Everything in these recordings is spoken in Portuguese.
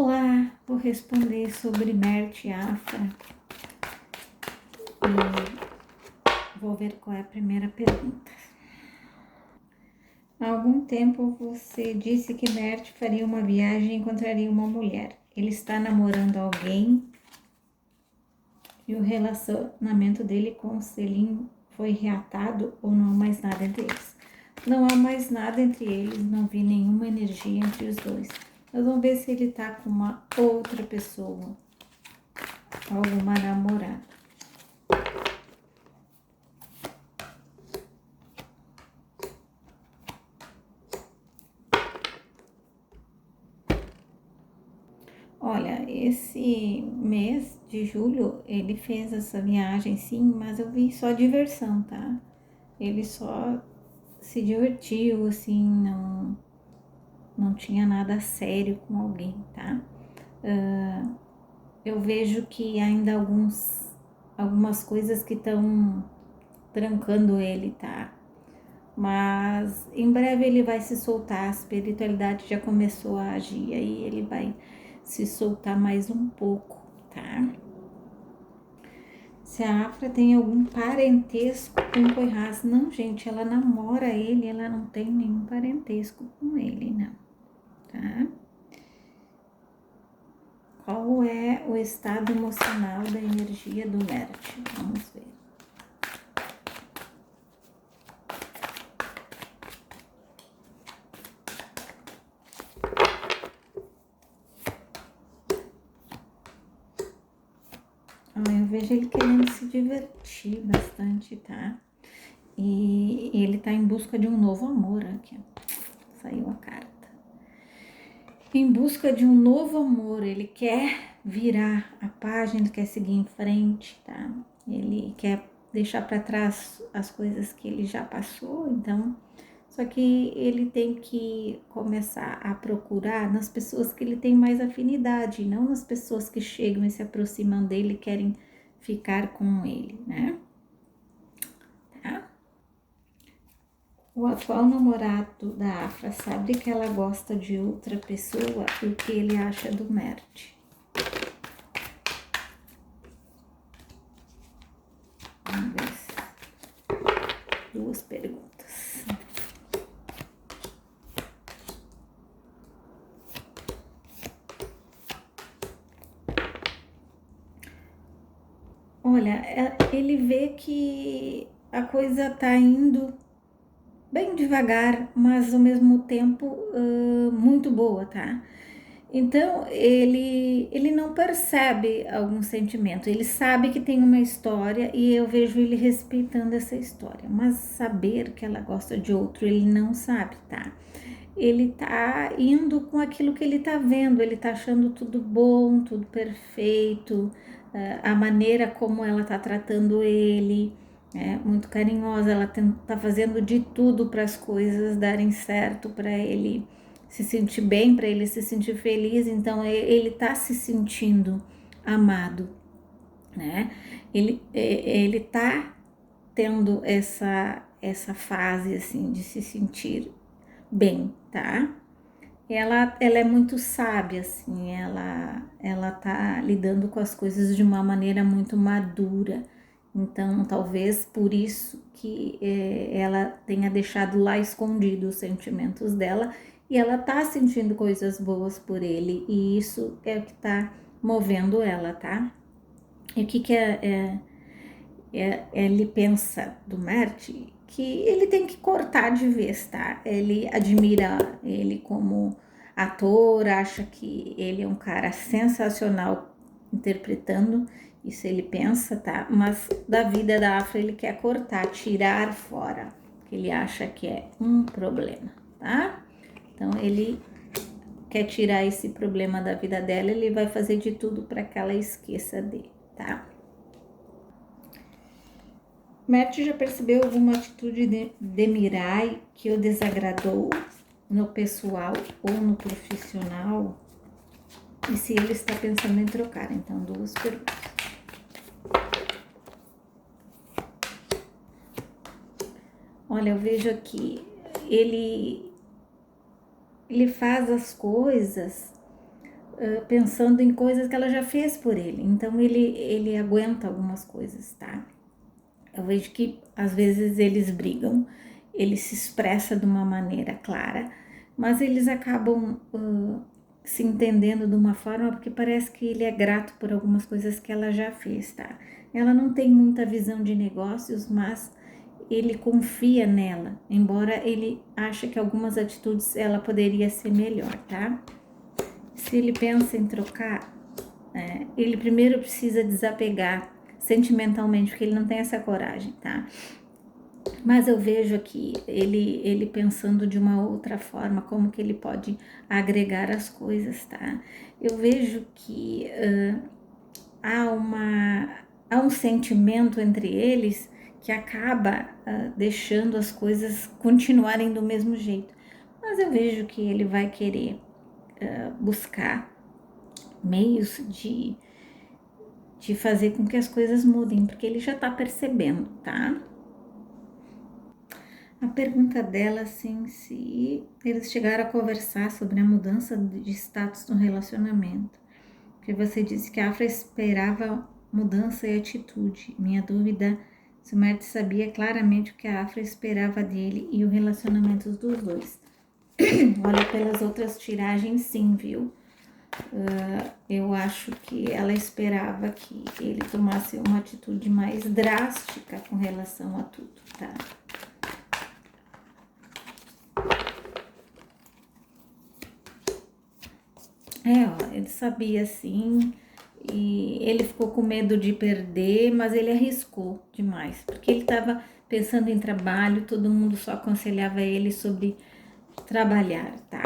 Olá, vou responder sobre Mert e Afra e vou ver qual é a primeira pergunta. Há algum tempo você disse que Mert faria uma viagem e encontraria uma mulher. Ele está namorando alguém e o relacionamento dele com o Selim foi reatado ou não há mais nada entre eles? Não há mais nada entre eles, não vi nenhuma energia entre os dois. Nós vamos ver se ele tá com uma outra pessoa, alguma namorada. Olha, esse mês de julho ele fez essa viagem sim, mas eu vi só diversão, tá? Ele só se divertiu, assim, não tinha nada sério com alguém, tá? Eu vejo que ainda algumas coisas que estão trancando ele, tá? Mas em breve ele vai se soltar, a espiritualidade já começou a agir, aí ele vai se soltar mais um pouco, tá? Se a Afra tem algum parentesco com o Coirraz. Não, gente, ela namora ele, ela não tem nenhum parentesco com ele, não, tá? Qual é o estado emocional da energia do Mert? Vamos ver. Eu vejo ele querendo se divertir bastante, tá? E ele tá em busca de um novo amor aqui, ó. Saiu a carta. Em busca de um novo amor, ele quer virar a página, ele quer seguir em frente, tá? Ele quer deixar para trás as coisas que ele já passou, então, só que ele tem que começar a procurar nas pessoas que ele tem mais afinidade, não nas pessoas que chegam e se aproximam dele e querem ficar com ele, né? Tá? O atual namorado da Afra sabe que ela gosta de outra pessoa e o que ele acha do Mert. Vamos ver. Duas perguntas. Olha, ele vê que a coisa tá indo bem devagar, mas ao mesmo tempo muito boa, tá? Então ele não percebe algum sentimento, ele sabe que tem uma história e eu vejo ele respeitando essa história, mas saber que ela gosta de outro ele não sabe, tá? Ele tá indo com aquilo que ele tá vendo, ele tá achando tudo bom, tudo perfeito, a maneira como ela tá tratando ele é muito carinhosa, ela tá fazendo de tudo para as coisas darem certo, para ele se sentir bem, para ele se sentir feliz, então ele tá se sentindo amado, né? Ele tá tendo essa fase assim de se sentir bem, tá? Ela é muito sábia, assim, ela tá lidando com as coisas de uma maneira muito madura. Então, talvez por isso que ela tenha deixado lá escondido os sentimentos dela e ela tá sentindo coisas boas por ele e isso é o que tá movendo ela, tá? E o que ele pensa do Mert? Que ele tem que cortar de vez, tá? Ele admira ele como ator, acha que ele é um cara sensacional interpretando, isso ele pensa, tá? Mas da vida da Afra ele quer cortar, tirar fora, que ele acha que é um problema, tá? Então ele quer tirar esse problema da vida dela, ele vai fazer de tudo para que ela esqueça dele, tá? Mert já percebeu alguma atitude de Mirai que o desagradou no pessoal ou no profissional? E se ele está pensando em trocar? Então, duas perguntas. Olha, eu vejo aqui, ele faz as coisas pensando em coisas que ela já fez por ele. Então ele aguenta algumas coisas, tá? Eu vejo que às vezes eles brigam, ele se expressa de uma maneira clara, mas eles acabam se entendendo de uma forma porque parece que ele é grato por algumas coisas que ela já fez, tá? Ela não tem muita visão de negócios, mas ele confia nela, embora ele ache que algumas atitudes ela poderia ser melhor, tá? Se ele pensa em trocar, ele primeiro precisa desapegar sentimentalmente, porque ele não tem essa coragem, tá? Mas eu vejo aqui ele pensando de uma outra forma, como que ele pode agregar as coisas, tá? Eu vejo que há um sentimento entre eles que acaba deixando as coisas continuarem do mesmo jeito. Mas eu vejo que ele vai querer buscar meios de fazer com que as coisas mudem, porque ele já tá percebendo, tá? A pergunta dela, assim, se eles chegaram a conversar sobre a mudança de status no relacionamento. Porque você disse que a Afra esperava mudança e atitude. Minha dúvida é se o Mert sabia claramente o que a Afra esperava dele e o relacionamento dos dois. Olha, pelas outras tiragens, sim, viu? Eu acho que ela esperava que ele tomasse uma atitude mais drástica com relação a tudo, tá? Ó, ele sabia sim, e ele ficou com medo de perder, mas ele arriscou demais, porque ele estava pensando em trabalho, todo mundo só aconselhava ele sobre trabalhar, tá?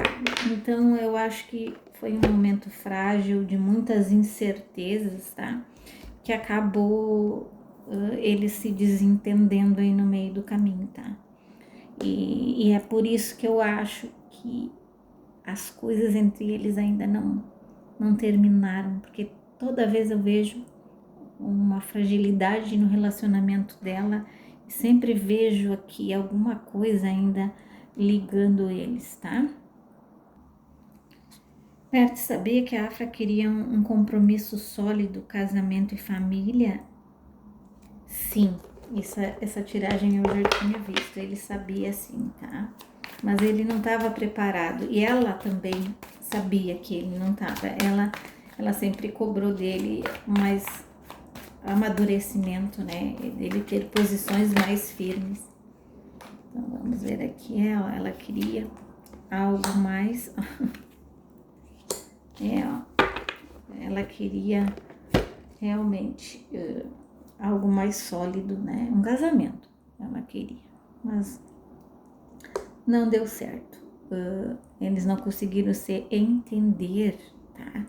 Então eu acho que foi um momento frágil, de muitas incertezas, tá? Que acabou ele se desentendendo aí no meio do caminho, tá? E é por isso que eu acho que as coisas entre eles ainda não terminaram, porque toda vez eu vejo uma fragilidade no relacionamento dela e sempre vejo aqui alguma coisa ainda ligando eles, tá? Bert sabia que a Afra queria um compromisso sólido, casamento e família? Sim, essa tiragem eu já tinha visto, ele sabia sim, tá? Mas ele não estava preparado e ela também sabia que ele não estava. Ela sempre cobrou dele mais amadurecimento, né? Dele ter posições mais firmes. Então vamos ver aqui, ela queria algo mais. Ó, ela queria realmente algo mais sólido, né? Um casamento, ela queria, mas não deu certo. Eles não conseguiram se entender, tá?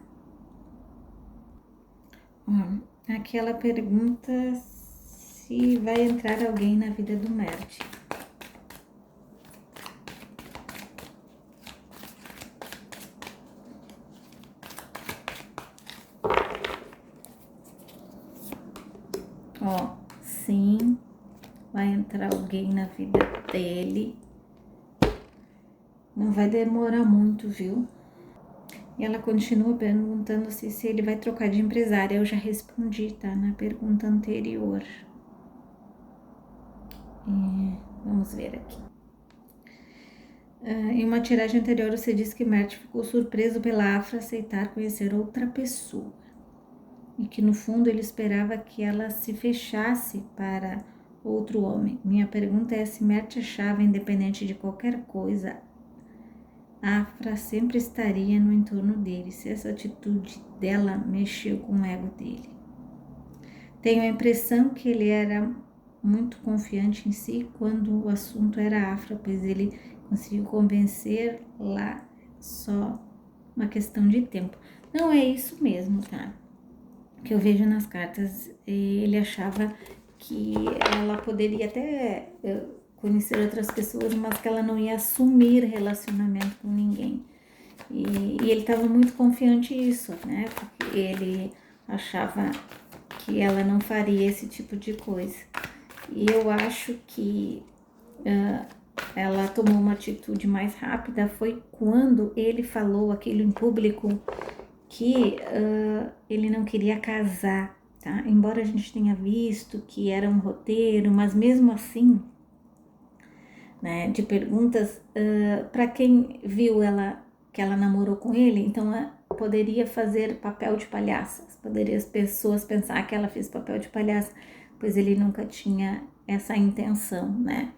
Aquela pergunta se vai entrar alguém na vida do Mert. Ó, sim, vai entrar alguém na vida dele. Não vai demorar muito, viu? E ela continua perguntando se ele vai trocar de empresária. Eu já respondi, tá? Na pergunta anterior. Vamos ver aqui. Em uma tiragem anterior, você disse que Mert ficou surpreso pela Afra aceitar conhecer outra pessoa. E que no fundo ele esperava que ela se fechasse para outro homem. Minha pergunta é se Mert achava, independente de qualquer coisa, a Afra sempre estaria no entorno dele, se essa atitude dela mexeu com o ego dele. Tenho a impressão que ele era muito confiante em si quando o assunto era a Afra, pois ele conseguiu convencer lá só uma questão de tempo. Não é isso mesmo, tá? Que eu vejo nas cartas, ele achava que ela poderia até conhecer outras pessoas, mas que ela não ia assumir relacionamento com ninguém. E ele estava muito confiante nisso, né? Porque ele achava que ela não faria esse tipo de coisa. E eu acho que ela tomou uma atitude mais rápida foi quando ele falou aquilo em público que ele não queria casar, tá? Embora a gente tenha visto que era um roteiro, mas mesmo assim, né, de perguntas, para quem viu ela, que ela namorou com ele, então ela poderia fazer papel de palhaça, poderia as pessoas pensar que ela fez papel de palhaça, pois ele nunca tinha essa intenção, né?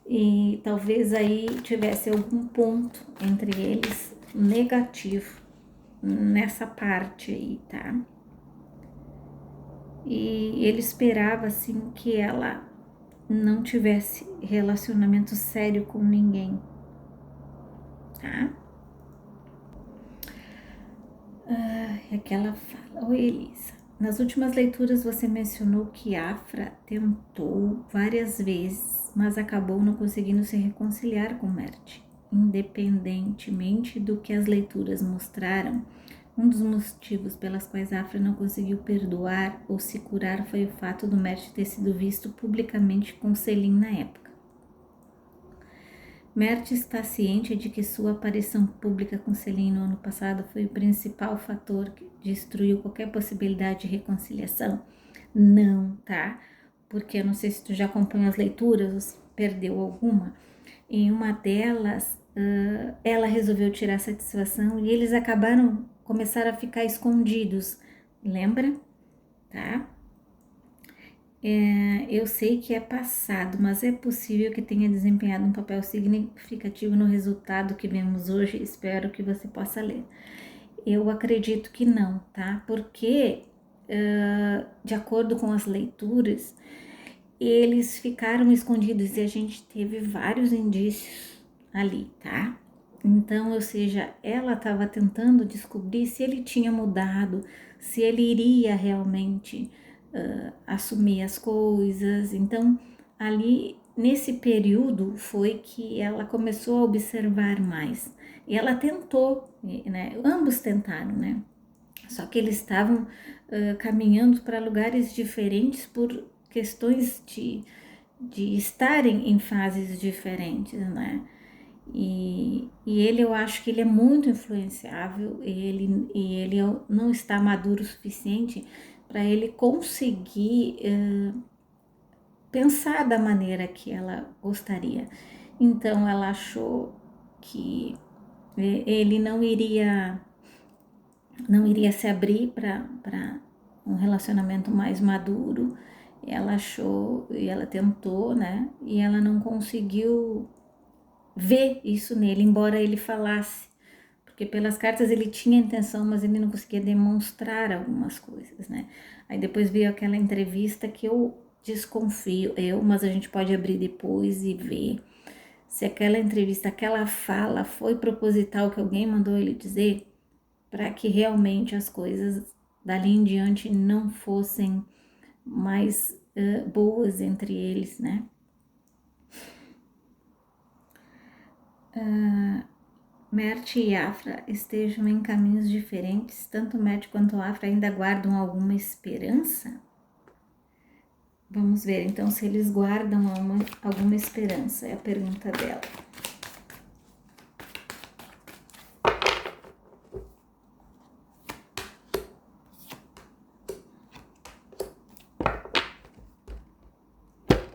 E talvez aí tivesse algum ponto entre eles negativo nessa parte aí, tá? E ele esperava assim que ela não tivesse relacionamento sério com ninguém, tá? E aquela fala: oi, Elisa. Nas últimas leituras você mencionou que Afra tentou várias vezes, mas acabou não conseguindo se reconciliar com Mert. Independentemente do que as leituras mostraram, um dos motivos pelas quais Afra não conseguiu perdoar ou se curar foi o fato do Mert ter sido visto publicamente com Selim na época. Mert está ciente de que sua aparição pública com Selim no ano passado foi o principal fator que destruiu qualquer possibilidade de reconciliação? Não, tá? Porque eu não sei se tu já acompanhou as leituras ou se perdeu alguma. Em uma delas, ela resolveu tirar satisfação e eles começaram a ficar escondidos, lembra? Tá? Eu sei que é passado, mas é possível que tenha desempenhado um papel significativo no resultado que vemos hoje. Espero que você possa ler. Eu acredito que não, tá? Porque, de acordo com as leituras, eles ficaram escondidos e a gente teve vários indícios ali, tá? Então, ou seja, ela estava tentando descobrir se ele tinha mudado, se ele iria realmente assumir as coisas. Então, ali nesse período foi que ela começou a observar mais. E ela tentou, né? Ambos tentaram, né? Só que eles estavam caminhando para lugares diferentes por questões de estarem em fases diferentes, né? E ele, eu acho que ele é muito influenciável, ele não está maduro o suficiente para ele conseguir pensar da maneira que ela gostaria. Então ela achou que ele não iria se abrir para um relacionamento mais maduro. Ela achou e ela tentou, né? E ela não conseguiu ver isso nele, embora ele falasse, porque pelas cartas ele tinha intenção, mas ele não conseguia demonstrar algumas coisas, né? Aí depois veio aquela entrevista que eu desconfio, mas a gente pode abrir depois e ver se aquela entrevista, aquela fala foi proposital que alguém mandou ele dizer, para que realmente as coisas dali em diante não fossem mais boas entre eles, né? Mert e Afra estejam em caminhos diferentes, tanto Mert quanto Afra ainda guardam alguma esperança? Vamos ver então se eles guardam alguma esperança, é a pergunta dela.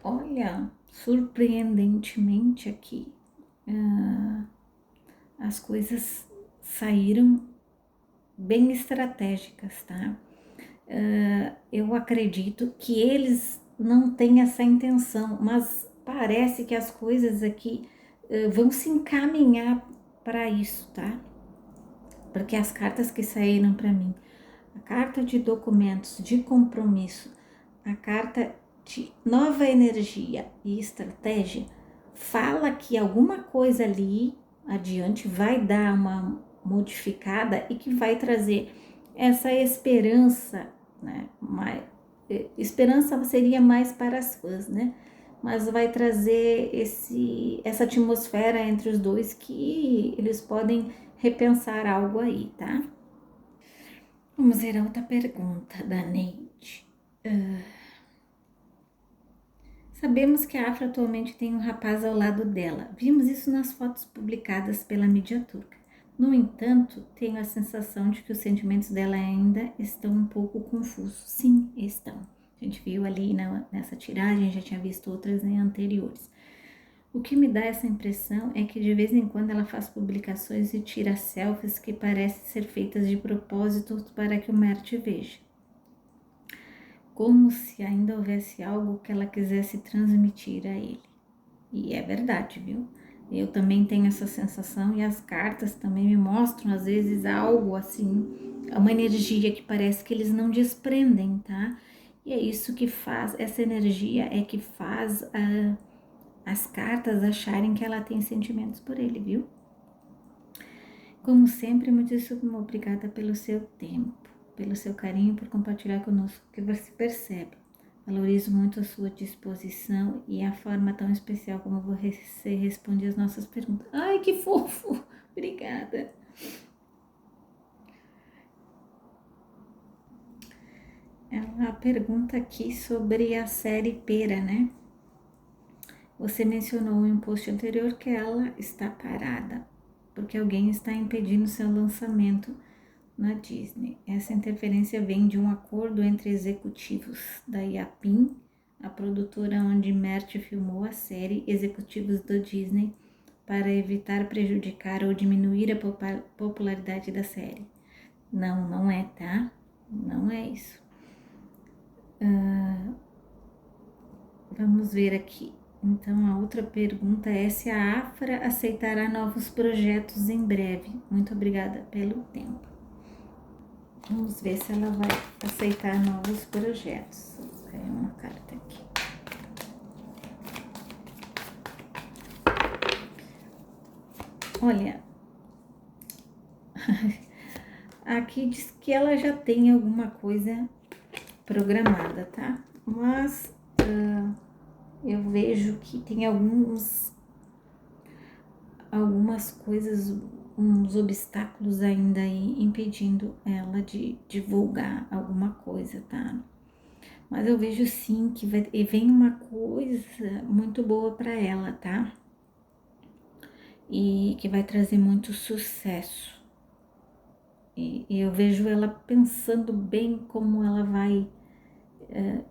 Olha, surpreendentemente aqui, as coisas saíram bem estratégicas, tá? Eu acredito que eles não têm essa intenção, mas parece que as coisas aqui vão se encaminhar para isso, tá? Porque as cartas que saíram para mim, a carta de documentos, de compromisso, a carta de nova energia e estratégia, fala que alguma coisa ali adiante vai dar uma modificada e que vai trazer essa esperança, né? Esperança seria mais para as fãs, né? Mas vai trazer essa atmosfera entre os dois que eles podem repensar algo aí, tá? Vamos ver a outra pergunta da Neide. Sabemos que a Afra atualmente tem um rapaz ao lado dela. Vimos isso nas fotos publicadas pela mídia turca. No entanto, tenho a sensação de que os sentimentos dela ainda estão um pouco confusos. Sim, estão. A gente viu ali nessa tiragem, já tinha visto outras anteriores. O que me dá essa impressão é que de vez em quando ela faz publicações e tira selfies que parecem ser feitas de propósito para que o Mert veja. Como se ainda houvesse algo que ela quisesse transmitir a ele. E é verdade, viu? Eu também tenho essa sensação e as cartas também me mostram às vezes algo assim, uma energia que parece que eles não desprendem, tá? E é isso que faz, essa energia é que faz as cartas acharem que ela tem sentimentos por ele, viu? Como sempre, muitíssimo obrigada pelo seu tempo, pelo seu carinho, por compartilhar conosco o que você percebe. Valorizo muito a sua disposição e a forma tão especial como você responde as nossas perguntas. Ai, que fofo! Obrigada. Ela pergunta aqui sobre a série Pera, né? Você mencionou em um post anterior que ela está parada, porque alguém está impedindo seu lançamento na Disney. Essa interferência vem de um acordo entre executivos da Yapim, a produtora onde Mert filmou a série, executivos da Disney, para evitar prejudicar ou diminuir a popularidade da série. Não, não é, tá? Não é isso. Vamos ver aqui. Então, a outra pergunta é se a Afra aceitará novos projetos em breve. Muito obrigada pelo tempo. Vamos ver se ela vai aceitar novos projetos. Vou pegar uma carta aqui. Olha, aqui diz que ela já tem alguma coisa programada, tá? Mas eu vejo que tem algumas coisas, uns obstáculos ainda aí impedindo ela de divulgar alguma coisa, tá? Mas eu vejo sim que vem uma coisa muito boa para ela, tá? E que vai trazer muito sucesso. E eu vejo ela pensando bem como ela vai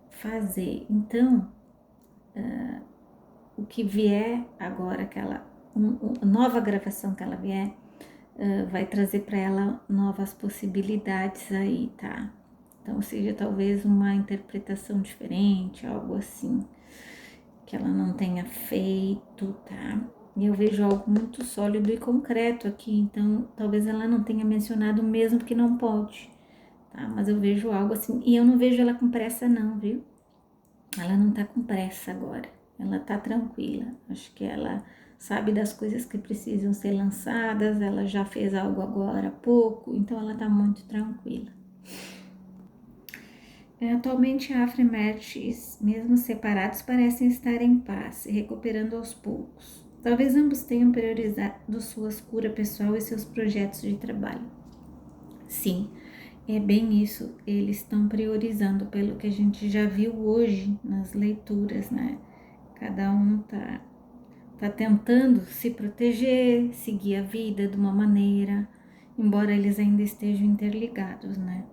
fazer. Então, o que vier agora, nova gravação que ela vier, vai trazer para ela novas possibilidades aí, tá? Então, seja talvez uma interpretação diferente, algo assim, que ela não tenha feito, tá? E eu vejo algo muito sólido e concreto aqui, então talvez ela não tenha mencionado mesmo que não pode, tá? Mas eu vejo algo assim, e eu não vejo ela com pressa não, viu? Ela não tá com pressa agora, ela tá tranquila. Acho que ela sabe das coisas que precisam ser lançadas, ela já fez algo agora há pouco, então ela tá muito tranquila. Atualmente, Afra e Mert, mesmo separados, parecem estar em paz, se recuperando aos poucos. Talvez ambos tenham priorizado sua cura pessoal e seus projetos de trabalho. Sim, é bem isso, eles estão priorizando pelo que a gente já viu hoje nas leituras, né? Cada um tá tentando se proteger, seguir a vida de uma maneira, embora eles ainda estejam interligados, né?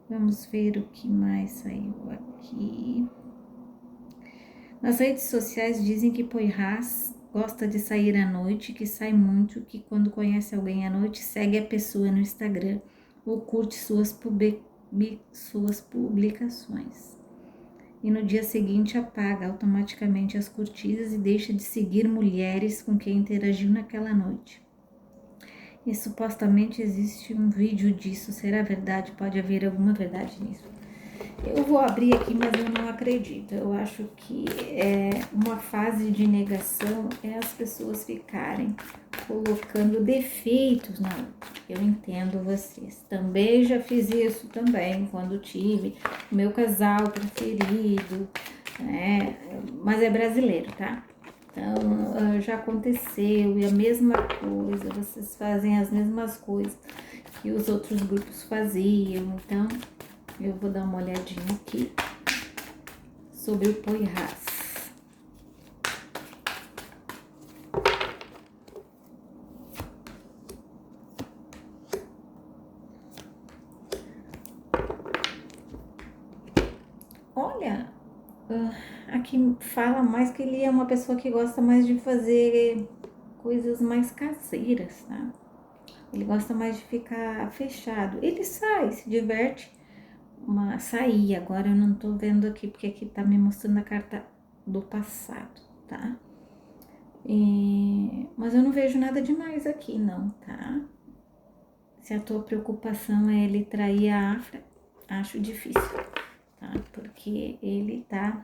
Vamos ver o que mais saiu aqui. Nas redes sociais dizem que Poirras gosta de sair à noite, que sai muito, que quando conhece alguém à noite segue a pessoa no Instagram ou curte suas publicações. E no dia seguinte apaga automaticamente as curtidas e deixa de seguir mulheres com quem interagiu naquela noite. E supostamente existe um vídeo disso. Será verdade? Pode haver alguma verdade nisso? Eu vou abrir aqui, mas eu não acredito. Eu acho que uma fase de negação é as pessoas ficarem colocando defeitos na outra. Eu entendo vocês. Também já fiz isso também, quando tive o meu casal preferido, né? Mas é brasileiro, tá? Então, já aconteceu e a mesma coisa, vocês fazem as mesmas coisas que os outros grupos faziam. Então, eu vou dar uma olhadinha aqui sobre o Poirras. olha, aqui fala mais que ele é uma pessoa que gosta mais de fazer coisas mais caseiras, tá? Ele gosta mais de ficar fechado. Ele sai, se diverte, mas sair. Agora eu não tô vendo aqui, porque aqui tá me mostrando a carta do passado, tá? Mas eu não vejo nada demais aqui, não, tá? Se a tua preocupação é ele trair a Afra, acho difícil, tá? Porque ele tá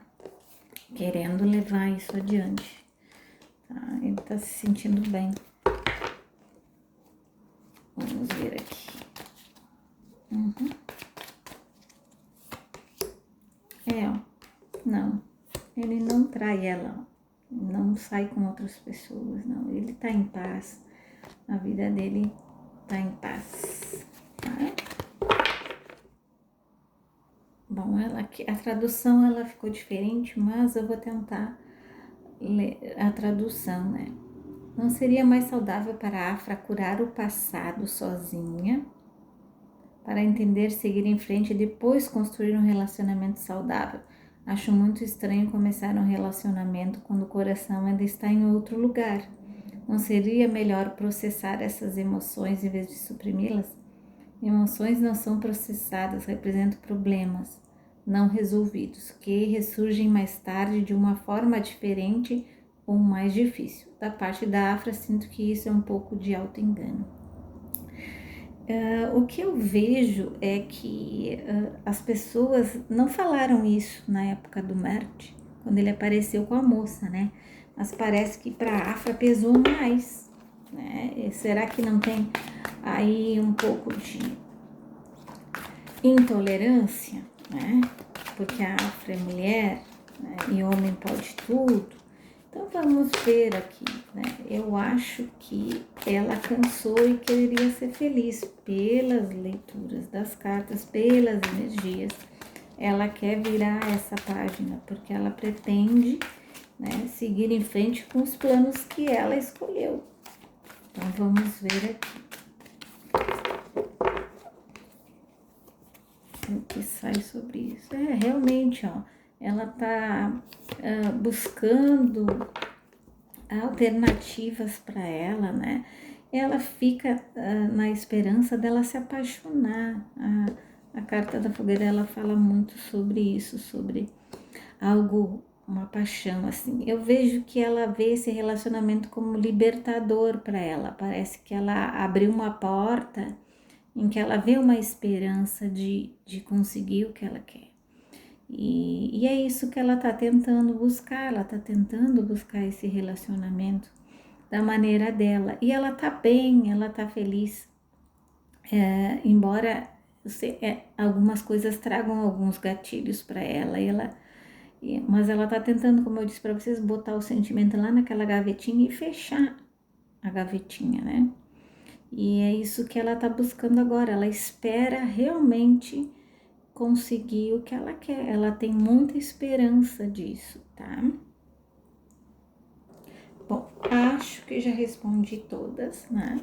querendo levar isso adiante, tá? Ele tá se sentindo bem. Vamos ver aqui. Ó. Não. Ele não trai ela, ó. Não sai com outras pessoas, não. Ele tá em paz. A vida dele tá em paz, tá? Bom, a tradução ela ficou diferente, mas eu vou tentar ler a tradução, né? Não seria mais saudável para a Afra curar o passado sozinha, para entender, seguir em frente e depois construir um relacionamento saudável? Acho muito estranho começar um relacionamento quando o coração ainda está em outro lugar. Não seria melhor processar essas emoções em vez de suprimi-las? Emoções não são processadas, representam problemas não resolvidos, que ressurgem mais tarde de uma forma diferente ou mais difícil. Da parte da Afra, sinto que isso é um pouco de auto-engano. O que eu vejo é que as pessoas não falaram isso na época do Mert, quando ele apareceu com a moça, né? Mas parece que para a Afra pesou mais, né? E será que não tem aí um pouco de intolerância, né? Porque a Afra é mulher, né? E homem pode tudo. Então vamos ver aqui, né? Eu acho que ela cansou e queria ser feliz pelas leituras das cartas, pelas energias. Ela quer virar essa página porque ela pretende, né, seguir em frente com os planos que ela escolheu. Então vamos ver aqui o que sai sobre isso. Realmente, ó, ela tá buscando alternativas para ela, né? Ela fica na esperança dela se apaixonar. A carta da fogueira, ela fala muito sobre isso, sobre algo, uma paixão, assim. Eu vejo que ela vê esse relacionamento como libertador para ela. Parece que ela abriu uma porta em que ela vê uma esperança de conseguir o que ela quer. E é isso que ela está tentando buscar, ela está tentando buscar esse relacionamento da maneira dela. E ela tá bem, ela tá feliz. Embora algumas coisas tragam alguns gatilhos para ela, mas ela tá tentando, como eu disse para vocês, botar o sentimento lá naquela gavetinha e fechar a gavetinha, né? E é isso que ela tá buscando agora. Ela espera realmente conseguir o que ela quer. Ela tem muita esperança disso, tá? Bom, acho que já respondi todas, né?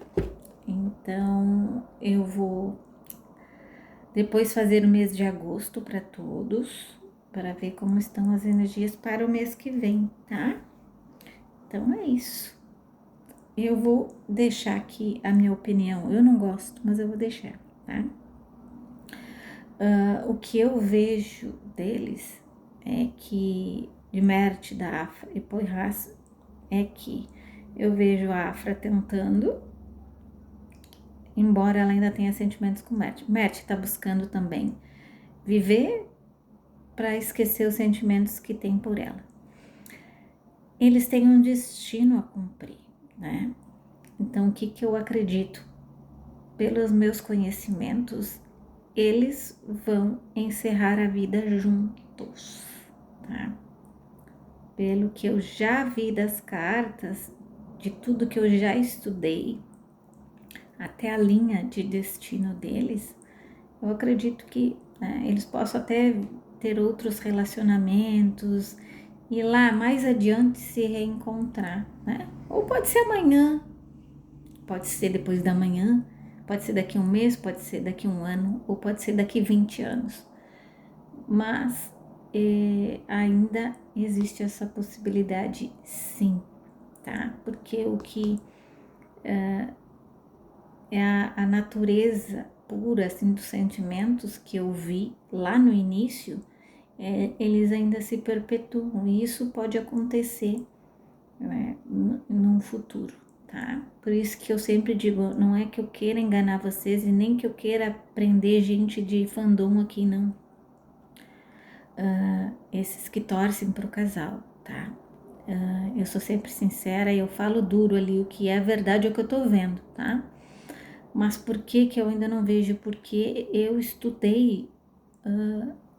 Então, eu vou depois fazer o mês de agosto para todos, para ver como estão as energias para o mês que vem, tá? Então, é isso. Eu vou deixar aqui a minha opinião. Eu não gosto, mas eu vou deixar, tá? O que eu vejo deles é que, de Mert, da Afra e Poirras, é que eu vejo a Afra tentando, embora ela ainda tenha sentimentos com Mert. Mert está buscando também viver para esquecer os sentimentos que tem por ela. Eles têm um destino a cumprir, né? Então, o que eu acredito? Pelos meus conhecimentos, eles vão encerrar a vida juntos, tá? Pelo que eu já vi das cartas, de tudo que eu já estudei, até a linha de destino deles, eu acredito que, né, eles possam até ter outros relacionamentos e lá mais adiante se reencontrar, né? Ou pode ser amanhã, pode ser depois da manhã, pode ser daqui a um mês, pode ser daqui a um ano, ou pode ser daqui 20 anos. Mas ainda existe essa possibilidade, sim, tá? Porque o que é a natureza pura, assim, dos sentimentos que eu vi lá no início, eles ainda se perpetuam, e isso pode acontecer, né, num futuro, tá? Por isso que eu sempre digo, não é que eu queira enganar vocês e nem que eu queira prender gente de fandom aqui, não. Esses que torcem pro casal, tá? Eu sou sempre sincera e eu falo duro ali, o que é verdade é o que eu tô vendo, tá? Mas por que que eu ainda não vejo? Porque eu estudei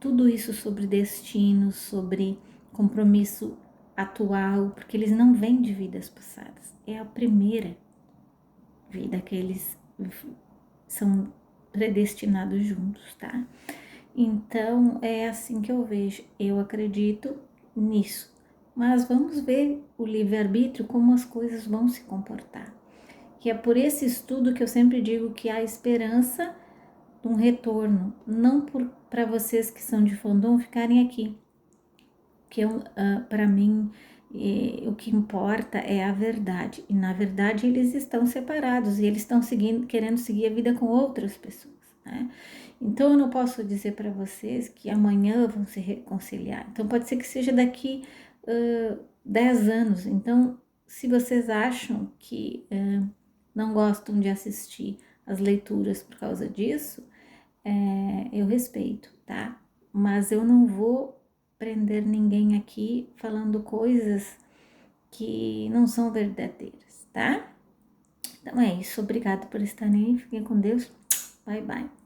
tudo isso sobre destino, sobre compromisso atual, porque eles não vêm de vidas passadas. É a primeira vida que eles são predestinados juntos, tá? Então é assim que eu vejo. Eu acredito nisso. Mas vamos ver o livre-arbítrio, como as coisas vão se comportar. Que é por esse estudo que eu sempre digo que há esperança de um retorno, não para vocês que são de fandom ficarem aqui, que para mim o que importa é a verdade, e na verdade eles estão separados e eles estão querendo seguir a vida com outras pessoas, né? Então eu não posso dizer para vocês que amanhã vão se reconciliar, então pode ser que seja daqui 10 anos. Então, se vocês acham que não gostam de assistir as leituras por causa disso, eu respeito, tá? Mas eu não vou prender ninguém aqui falando coisas que não são verdadeiras, tá? Então é isso, obrigada por estarem aí, fiquem com Deus, bye bye.